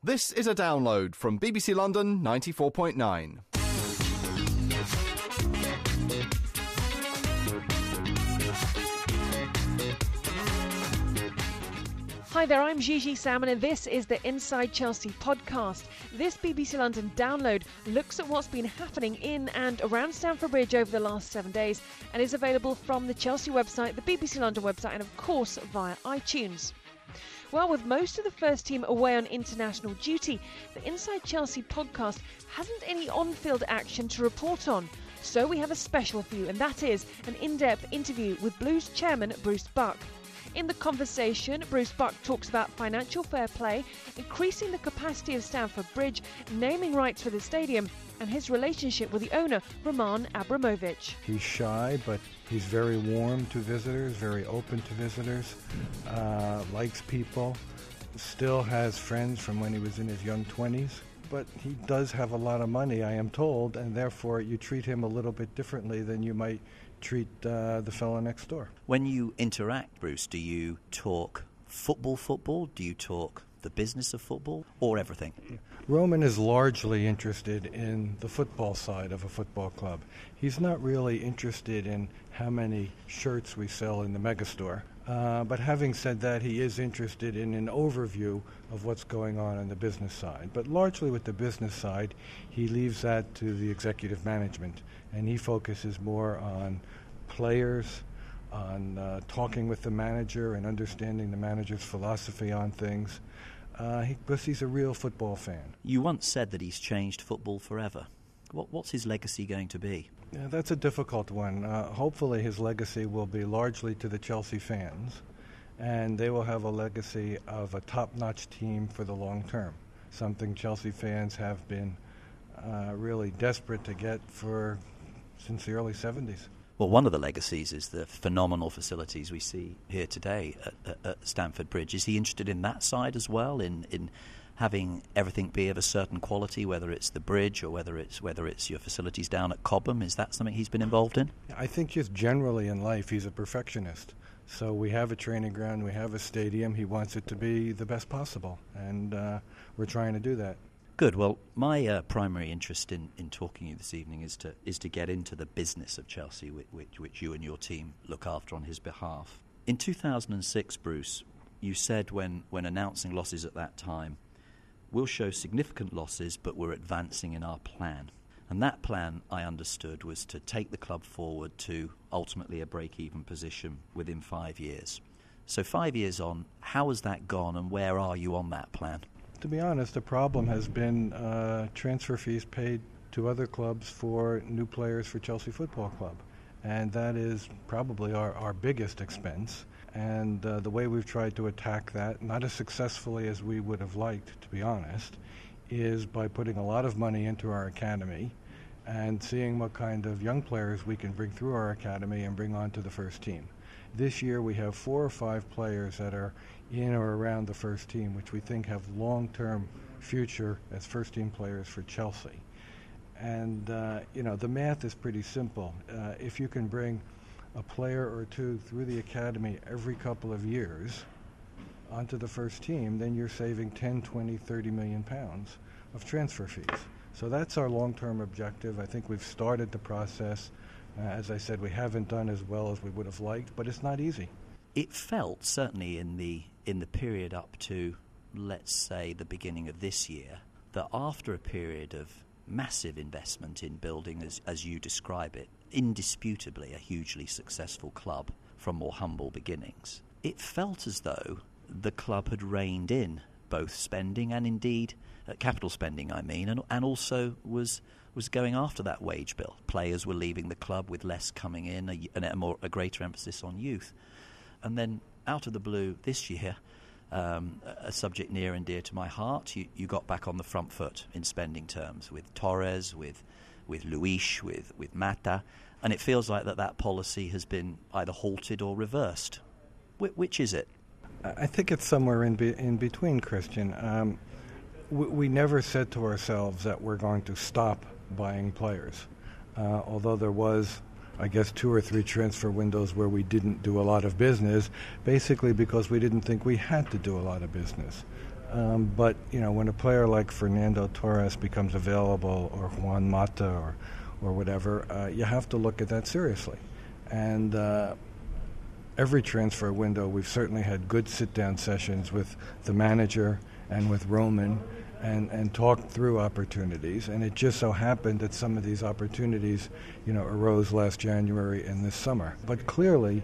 This is a download from BBC London 94.9. Hi there, I'm Gigi Salmon and this is the Inside Chelsea podcast. This BBC London download looks at what's been happening in and around Stamford Bridge over the last 7 days and is available from the Chelsea website, the BBC London website and of course via iTunes. Well, with most of the first team away on international duty, the Inside Chelsea podcast hasn't any on-field action to report on. So we have a special for you, and that is an in-depth interview with Blues chairman Bruce Buck. In the conversation, Bruce Buck talks about financial fair play, increasing the capacity of Stamford Bridge, naming rights for the stadium, and his relationship with the owner, Roman Abramovich. He's shy, but he's very warm to visitors, very open to visitors, likes people, still has friends from when he was in his young 20s. But he does have a lot of money, I am told, and therefore you treat him a little bit differently than you might treat the fellow next door. When you interact, Bruce, do you talk football? Do you talk the business of football, or everything? Roman is largely interested in the football side of a football club. He's not really interested in how many shirts we sell in the megastore. But having said that, he is interested in an overview of what's going on the business side. But largely with the business side, he leaves that to the executive management, and he focuses more on players, on talking with the manager and understanding the manager's philosophy on things. Because he's a real football fan. You once said that he's changed football forever. What's his legacy going to be? Yeah, that's a difficult one. Hopefully his legacy will be largely to the Chelsea fans, and they will have a legacy of a top-notch team for the long term, something Chelsea fans have been really desperate to get since the early 70s. Well, one of the legacies is the phenomenal facilities we see here today at Stamford Bridge. Is he interested in that side as well, in having everything be of a certain quality, whether it's the bridge or whether it's your facilities down at Cobham? Is that something he's been involved in? I think just generally in life he's a perfectionist. So we have a training ground, we have a stadium. He wants it to be the best possible, and we're trying to do that. Good. Well, my primary interest in talking to you this evening is to get into the business of Chelsea, which you and your team look after on his behalf. In 2006, Bruce, you said when announcing losses at that time, we'll show significant losses, but we're advancing in our plan. And that plan, I understood, was to take the club forward to ultimately a break-even position within 5 years. So 5 years on, how has that gone, and where are you on that plan? To be honest, the problem has been transfer fees paid to other clubs for new players for Chelsea Football Club. And that is probably our biggest expense. And the way we've tried to attack that, not as successfully as we would have liked, to be honest, is by putting a lot of money into our academy and seeing what kind of young players we can bring through our academy and bring onto the first team. This year we have 4 or 5 players that are in or around the first team, which we think have long-term future as first-team players for Chelsea. And, the math is pretty simple. If you can bring a player or two through the academy every couple of years onto the first team, then you're saving 10, 20, 30 million pounds of transfer fees. So that's our long-term objective. I think we've started the process. As I said, we haven't done as well as we would have liked, but it's not easy. It felt, certainly in the period up to, let's say, the beginning of this year, that after a period of massive investment in building, as you describe it, indisputably a hugely successful club from more humble beginnings, it felt as though the club had reined in both spending and indeed capital spending, and also was going after that wage bill. Players were leaving the club with less coming in, a greater emphasis on youth. And then out of the blue this year, a subject near and dear to my heart, you got back on the front foot in spending terms with Torres, with Luis, with Mata, and it feels like that policy has been either halted or reversed. Which is it? I think it's somewhere in between, Christian. We never said to ourselves that we're going to stop buying players, although there was, I guess, 2 or 3 transfer windows where we didn't do a lot of business, basically because we didn't think we had to do a lot of business. But, when a player like Fernando Torres becomes available, or Juan Mata, or whatever, you have to look at that seriously. And every transfer window, we've certainly had good sit-down sessions with the manager and with Roman and talked through opportunities. And it just so happened that some of these opportunities, arose last January and this summer. But clearly,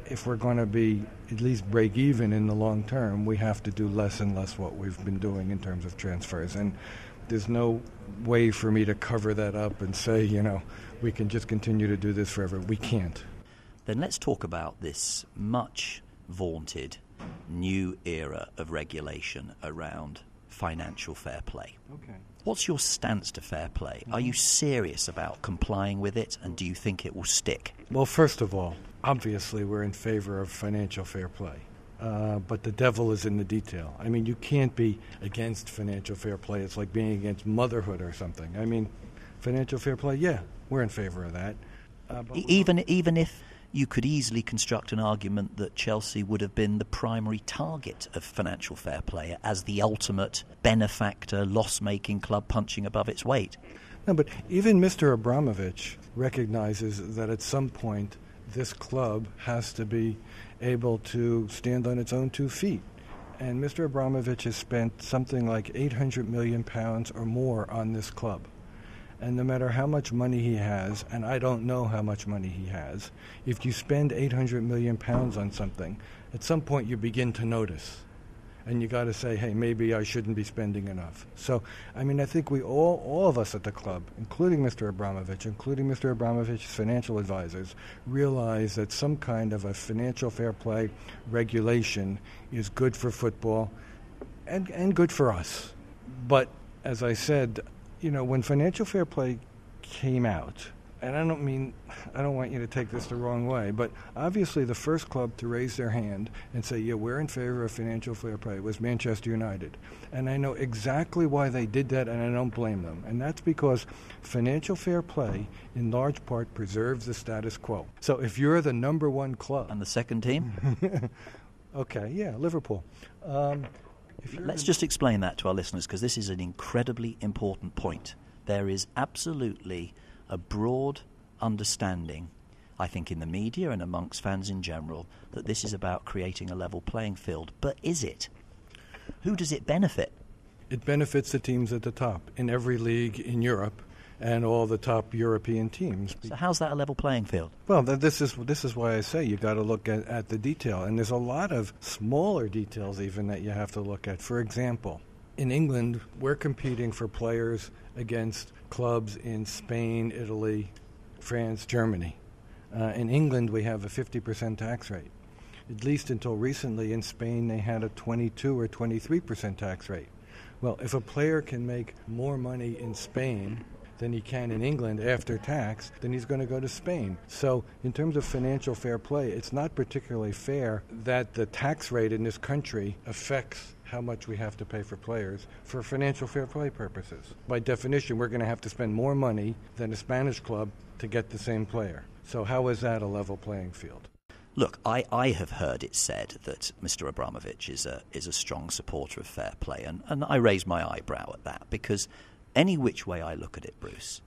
if we're going to be at least break even in the long term, we have to do less and less what we've been doing in terms of transfers. And there's no way for me to cover that up and say, we can just continue to do this forever. We can't. Then let's talk about this much vaunted new era of regulation around financial fair play. Okay. What's your stance to fair play? Are you serious about complying with it, and do you think it will stick? Well, first of all, obviously we're in favor of financial fair play. But the devil is in the detail. I mean, you can't be against financial fair play. It's like being against motherhood or something. I mean, financial fair play, yeah, we're in favor of that. Even if you could easily construct an argument that Chelsea would have been the primary target of financial fair play as the ultimate benefactor, loss-making club punching above its weight. No, but even Mr. Abramovich recognizes that at some point this club has to be able to stand on its own 2 feet. And Mr. Abramovich has spent something like £800 million or more on this club. And no matter how much money he has, and I don't know how much money he has, if you spend £800 million on something, at some point you begin to notice. And you got to say, hey, maybe I shouldn't be spending enough. So, I mean, I think we all of us at the club, including Mr. Abramovich's financial advisors, realize that some kind of a financial fair play regulation is good for football and good for us. But, as I said, when financial fair play came out, and I don't want you to take this the wrong way, but obviously the first club to raise their hand and say, yeah, we're in favor of financial fair play was Manchester United. And I know exactly why they did that, and I don't blame them. And that's because financial fair play, in large part, preserves the status quo. So if you're the number one club... And the second team? Okay, yeah, Liverpool. Let's just explain that to our listeners, because this is an incredibly important point. There is absolutely a broad understanding, I think, in the media and amongst fans in general, that this is about creating a level playing field. But is it? Who does it benefit? It benefits the teams at the top in every league in Europe and all the top European teams. So how's that a level playing field? Well, this is why I say you got to look at the detail. And there's a lot of smaller details even that you have to look at. For example, in England, we're competing for players against clubs in Spain, Italy, France, Germany. In England, we have a 50% tax rate. At least until recently, in Spain, they had a 22 or 23% tax rate. Well, if a player can make more money in Spain than he can in England after tax, then he's going to go to Spain. So in terms of financial fair play, it's not particularly fair that the tax rate in this country affects how much we have to pay for players for financial fair play purposes. By definition, we're going to have to spend more money than a Spanish club to get the same player. So how is that a level playing field? Look, I have heard it said that Mr. Abramovich is a strong supporter of fair play, and I raise my eyebrow at that, because any which way I look at it, Bruce,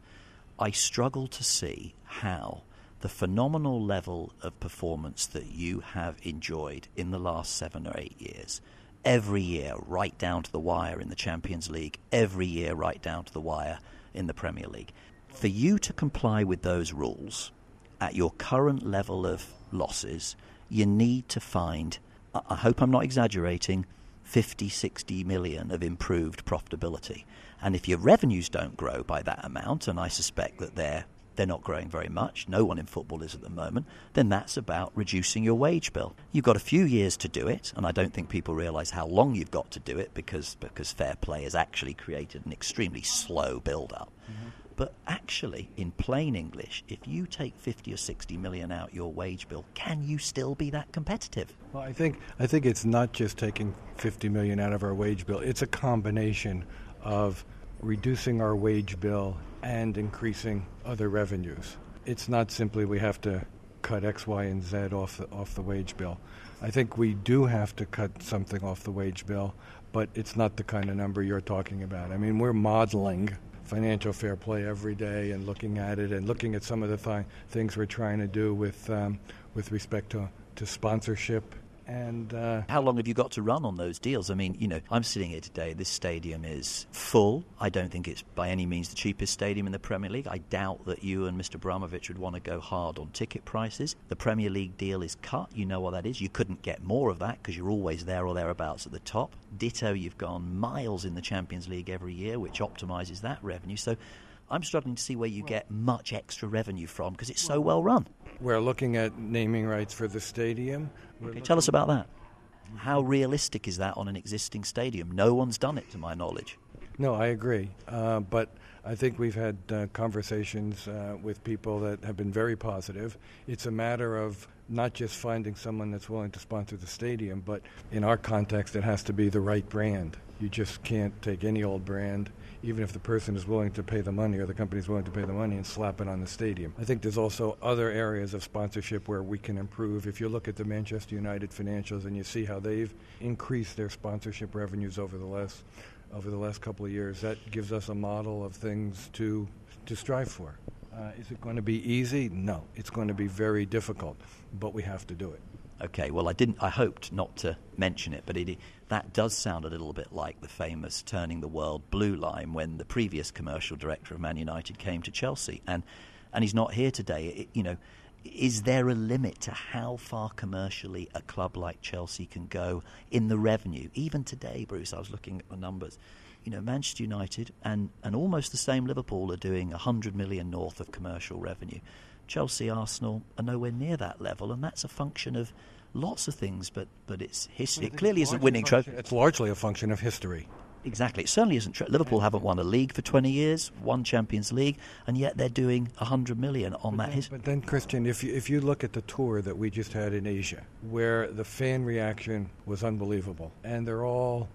I struggle to see how the phenomenal level of performance that you have enjoyed in the last 7 or 8 years, every year right down to the wire in the Champions League, every year right down to the wire in the Premier League, for you to comply with those rules at your current level of losses, you need to find, I hope I'm not exaggerating, 50, 60 million of improved profitability. And if your revenues don't grow by that amount, and I suspect that they're not growing very much, no one in football is at the moment, then that's about reducing your wage bill. You've got a few years to do it, and I don't think people realise how long you've got to do it, because fair play has actually created an extremely slow build-up. Mm-hmm. But actually, in plain English, if you take 50 or 60 million out your wage bill, can you still be that competitive? Well, I think it's not just taking 50 million out of our wage bill. It's a combination of reducing our wage bill and increasing other revenues. It's not simply we have to cut X, Y, and Z off the wage bill. I think we do have to cut something off the wage bill, but it's not the kind of number you're talking about. I mean, we're modeling financial fair play every day and looking at it and looking at some of the things we're trying to do with respect to sponsorship. And how long have you got to run on those deals? I mean, I'm sitting here today. This stadium is full. I don't think it's by any means the cheapest stadium in the Premier League. I doubt that you and Mr. Abramovich would want to go hard on ticket prices. The Premier League deal is cut. You know what that is. You couldn't get more of that because you're always there or thereabouts at the top. Ditto, you've gone miles in the Champions League every year, which optimises that revenue. So I'm struggling to see where you get much extra revenue from because it's so well run. We're looking at naming rights for the stadium. Okay, tell us about that. How realistic is that on an existing stadium? No one's done it, to my knowledge. No, I agree. But I think we've had conversations with people that have been very positive. It's a matter of not just finding someone that's willing to sponsor the stadium, but in our context, it has to be the right brand. You just can't take any old brand, even if the person is willing to pay the money or the company is willing to pay the money, and slap it on the stadium. I think there's also other areas of sponsorship where we can improve. If you look at the Manchester United financials and you see how they've increased their sponsorship revenues over the last couple of years, that gives us a model of things to strive for. Is it going to be easy? No. It's going to be very difficult, but we have to do it. Okay, well, I hoped not to mention it, but that does sound a little bit like the famous Turning the World Blue line when the previous commercial director of Man United came to Chelsea, and he's not here today. Is there a limit to how far commercially a club like Chelsea can go in the revenue? Even today, Bruce, I was looking at the numbers. Manchester United and almost the same Liverpool are doing 100 million north of commercial revenue. Chelsea, Arsenal are nowhere near that level, and that's a function of lots of things, but it's history. It clearly isn't winning trophies. It's largely a function of history. Exactly. It certainly isn't true. Liverpool haven't won a league for 20 years, won Champions League, and yet they're doing 100 million on that history. But then, Christian, if you look at the tour that we just had in Asia, where the fan reaction was unbelievable, and they're all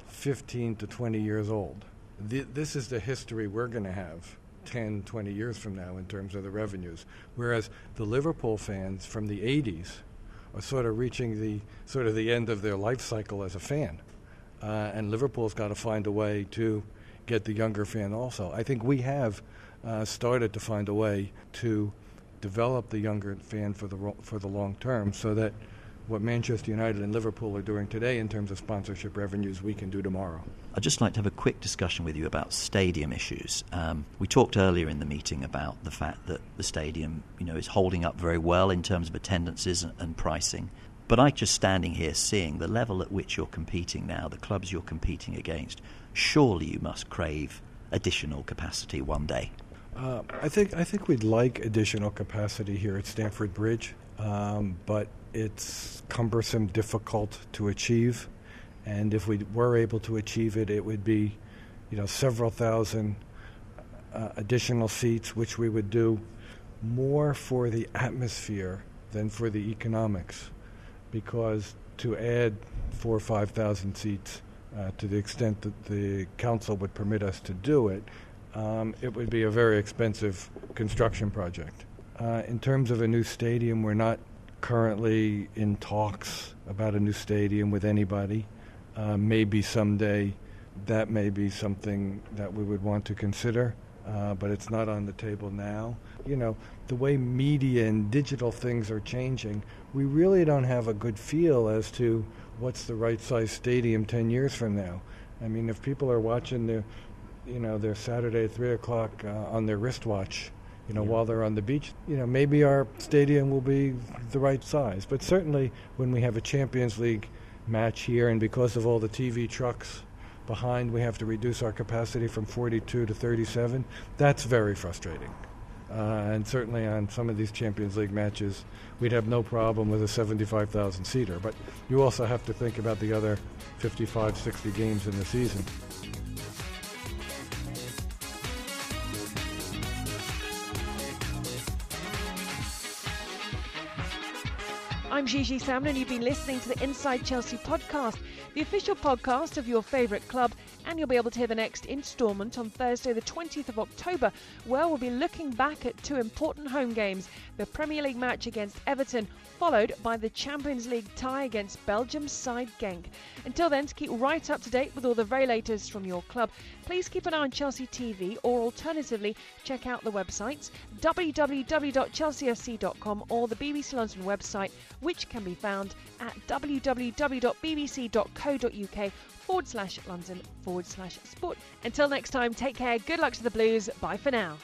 15 to 20 years old, this is the history we're going to have 10, 20 years from now in terms of the revenues. Whereas the Liverpool fans from the 80s are sort of reaching the end of their life cycle as a fan. And Liverpool's got to find a way to get the younger fan also. I think we have started to find a way to develop the younger fan for the long term, so that what Manchester United and Liverpool are doing today in terms of sponsorship revenues, we can do tomorrow. I'd just like to have a quick discussion with you about stadium issues. We talked earlier in the meeting about the fact that the stadium, is holding up very well in terms of attendances and pricing. But I just standing here seeing the level at which you're competing now, the clubs you're competing against, surely you must crave additional capacity one day. I think we'd like additional capacity here at Stamford Bridge, but it's cumbersome, difficult to achieve. And if we were able to achieve it, it would be, several thousand additional seats, which we would do more for the atmosphere than for the economics. Because to add 4,000 or 5,000 seats, to the extent that the council would permit us to do it, it would be a very expensive construction project. In terms of a new stadium, we're not currently in talks about a new stadium with anybody. Maybe someday that may be something that we would want to consider, but it's not on the table now. The way media and digital things are changing, we really don't have a good feel as to what's the right size stadium 10 years from now. I mean, if people are watching their Saturday at 3 o'clock on their wristwatch, while they're on the beach, maybe our stadium will be the right size. But certainly when we have a Champions League match here, and because of all the TV trucks behind, we have to reduce our capacity from 42 to 37, that's very frustrating. And certainly on some of these Champions League matches, we'd have no problem with a 75,000 seater. But you also have to think about the other 55, 60 games in the season. I'm Gigi Salmon, and you've been listening to the Inside Chelsea podcast, the official podcast of your favourite club And you'll be able to hear the next instalment on Thursday the 20th of October, where we'll be looking back at two important home games, the Premier League match against Everton, followed by the Champions League tie against Belgium's side Genk. Until then, to keep right up to date with all the very latest from your club, please keep an eye on Chelsea TV, or alternatively check out the websites www.chelseafc.com or the BBC London website, which can be found at www.bbc.co.uk/London/sport. Until next time, take care, good luck to the Blues, bye for now.